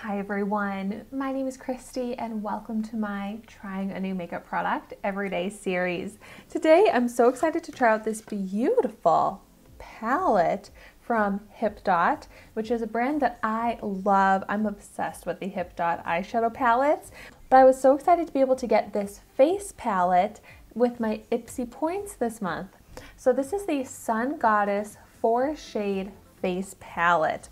Hi everyone, my name is Christy and welcome to my Trying a New Makeup Product Everyday series. Today I'm so excited to try out this beautiful palette from Hipdot, which is a brand that I love. I'm obsessed with the Hipdot eyeshadow palettes, but I was so excited to be able to get this face palette with my Ipsy points this month. So this is the Sun Goddess 4-shade face palette.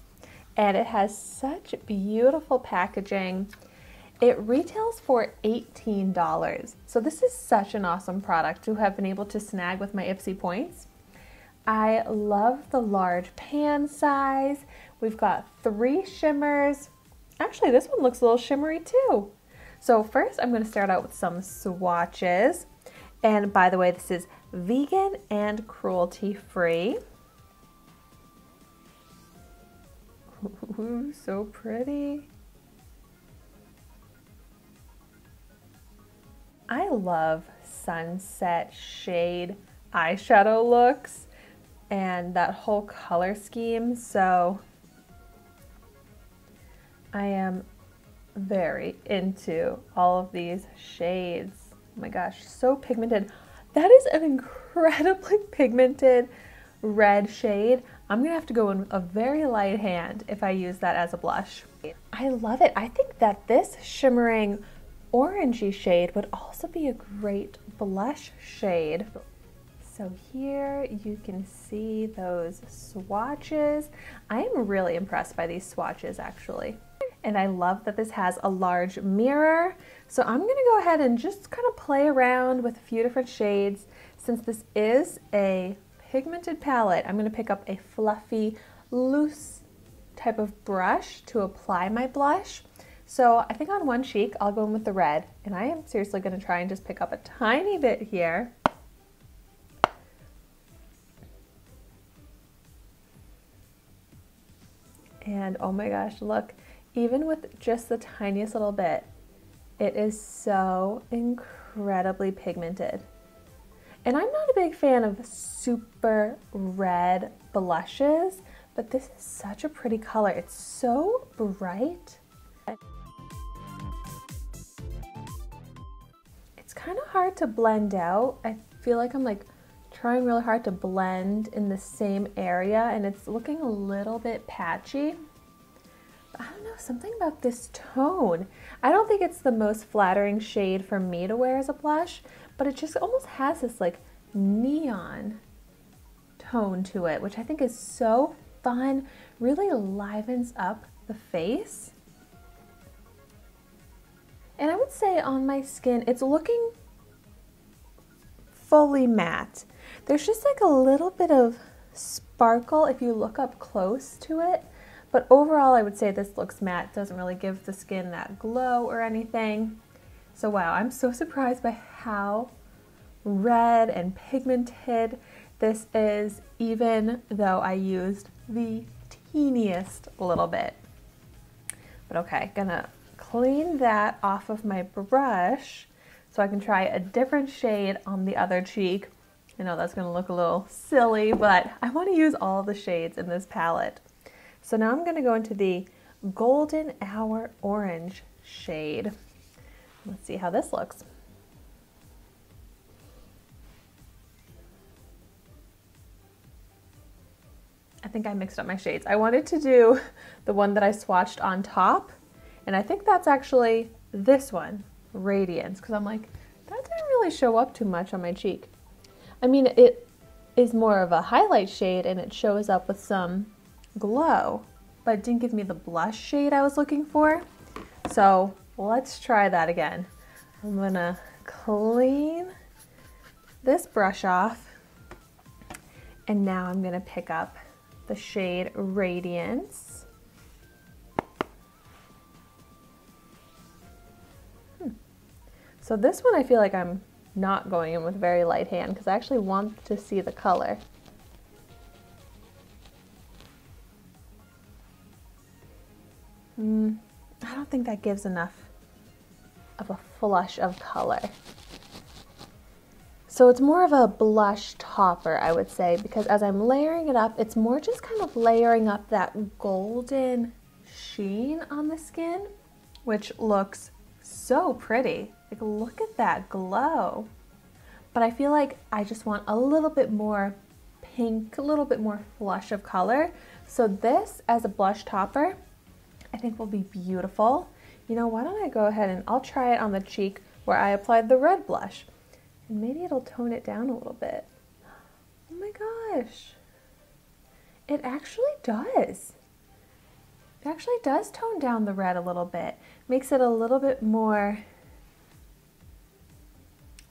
And it has such beautiful packaging. It retails for $18. So this is such an awesome product to have been able to snag with my Ipsy points. I love the large pan size. We've got 3 shimmers. Actually, this one looks a little shimmery too. So first I'm going to start out with some swatches. And by the way, this is vegan and cruelty free. Ooh, so pretty. I love sunset shade eyeshadow looks and that whole color scheme, so I am very into all of these shades. Oh my gosh, so pigmented. That is an incredibly pigmented red shade. I'm gonna have to go in a very light hand if I use that as a blush. I love it. I think that this shimmering orangey shade would also be a great blush shade. So here you can see those swatches. I am really impressed by these swatches actually. And I love that this has a large mirror. So I'm gonna go ahead and just kind of play around with a few different shades. Since this is a pigmented palette, I'm going to pick up a fluffy, loose type of brush to apply my blush. So I think on one cheek, I'll go in with the red, and I am seriously going to try and just pick up a tiny bit here. And oh my gosh, look, even with just the tiniest little bit, it is so incredibly pigmented. And I'm not a big fan of super red blushes, but this is such a pretty color. It's so bright. It's kind of hard to blend out. I feel like I'm like trying really hard to blend in the same area and it's looking a little bit patchy. But I don't know, something about this tone. I don't think it's the most flattering shade for me to wear as a blush, but it just almost has this like neon tone to it, which I think is so fun, really livens up the face. And I would say on my skin, it's looking fully matte. There's just like a little bit of sparkle if you look up close to it, but overall I would say this looks matte, doesn't really give the skin that glow or anything. So wow, I'm so surprised by how red and pigmented this is, even though I used the teeniest little bit. But okay, gonna clean that off of my brush so I can try a different shade on the other cheek. I know that's gonna look a little silly, but I want to use all the shades in this palette. So now I'm gonna go into the Golden Hour Orange shade. Let's see how this looks. I think I mixed up my shades. I wanted to do the one that I swatched on top, and I think that's actually this one, Radiance, because I'm like, that didn't really show up too much on my cheek. I mean, it is more of a highlight shade and it shows up with some glow, but it didn't give me the blush shade I was looking for. So let's try that again. I'm gonna clean this brush off, and now I'm gonna pick up the shade Radiance. So this one I feel like I'm not going in with very light hand because I actually want to see the color. I don't think that gives enough of a flush of color. So it's more of a blush topper, I would say, because as I'm layering it up, it's more just kind of layering up that golden sheen on the skin, which looks so pretty. Like, look at that glow. But I feel like I just want a little bit more pink, a little bit more flush of color. So this as a blush topper, I think will be beautiful. You know, why don't I go ahead and I'll try it on the cheek where I applied the red blush. And maybe it'll tone it down a little bit. Oh my gosh. It actually does. It actually does tone down the red a little bit. Makes it a little bit more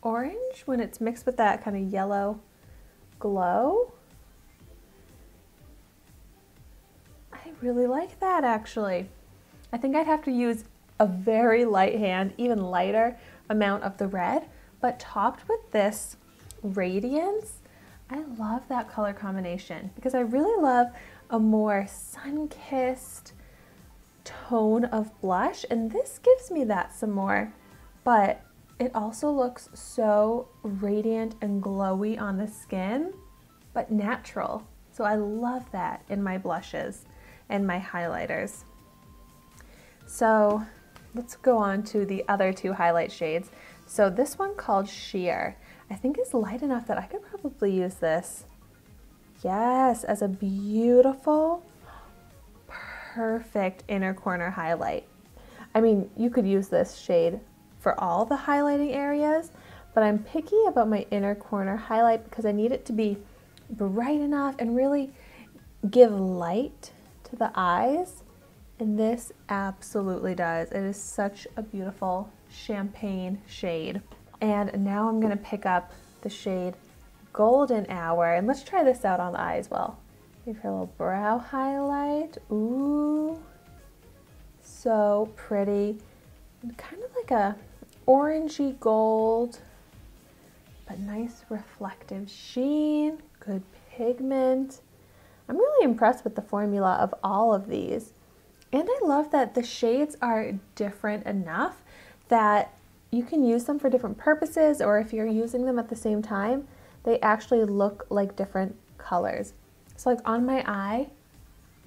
orange when it's mixed with that kind of yellow glow. I really like that actually. I think I'd have to use a very light hand, even lighter amount of the red, but topped with this Radiance, I love that color combination because I really love a more sun-kissed tone of blush, and this gives me that some more, but it also looks so radiant and glowy on the skin, but natural. So I love that in my blushes and my highlighters. So let's go on to the other two highlight shades. So this one called Sheer, I think is light enough that I could probably use this. Yes, as a beautiful, perfect inner corner highlight. I mean, you could use this shade for all the highlighting areas, but I'm picky about my inner corner highlight because I need it to be bright enough and really give light to the eyes. And this absolutely does. It is such a beautiful champagne shade. And now I'm gonna pick up the shade Golden Hour, and let's try this out on the eye as well. Maybe for a little brow highlight. Ooh, so pretty. And kind of like a orangey gold, but nice reflective sheen, good pigment. I'm really impressed with the formula of all of these. And I love that the shades are different enough that you can use them for different purposes, or if you're using them at the same time, they actually look like different colors. So like on my eye,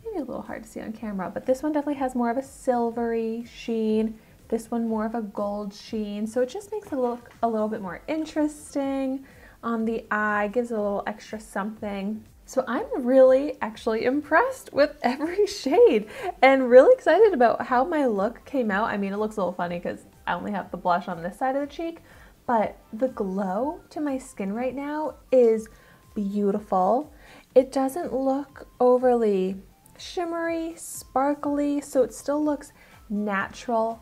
maybe a little hard to see on camera, but this one definitely has more of a silvery sheen, this one more of a gold sheen, so it just makes it look a little bit more interesting on the eye, gives it a little extra something. So I'm really actually impressed with every shade and really excited about how my look came out. I mean, it looks a little funny because I only have the blush on this side of the cheek, but the glow to my skin right now is beautiful. It doesn't look overly shimmery, sparkly, so it still looks natural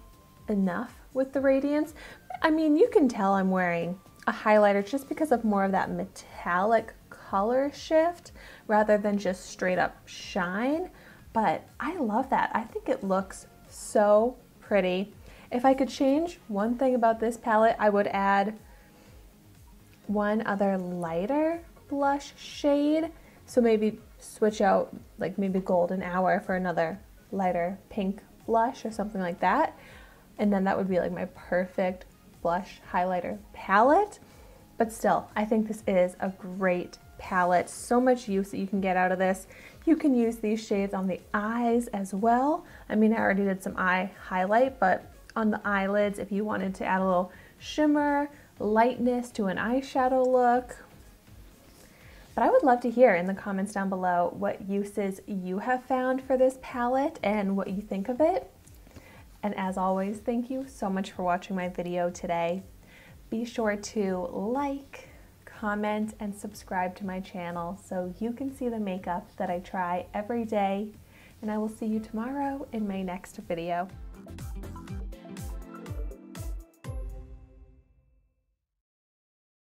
enough with the Radiance. I mean, you can tell I'm wearing a highlighter just because of more of that metallic color shift rather than just straight up shine, but I love that. I think it looks so pretty. If I could change one thing about this palette, I would add one other lighter blush shade. So maybe switch out like maybe Golden Hour for another lighter pink blush or something like that. And then that would be like my perfect blush highlighter palette. But still, I think this is a great palette. So much use that you can get out of this. You can use these shades on the eyes as well. I mean, I already did some eye highlight, but on the eyelids, if you wanted to add a little shimmer, lightness to an eyeshadow look. But I would love to hear in the comments down below what uses you have found for this palette and what you think of it. And as always, thank you so much for watching my video today. Be sure to like, comment, and subscribe to my channel so you can see the makeup that I try every day. And I will see you tomorrow in my next video.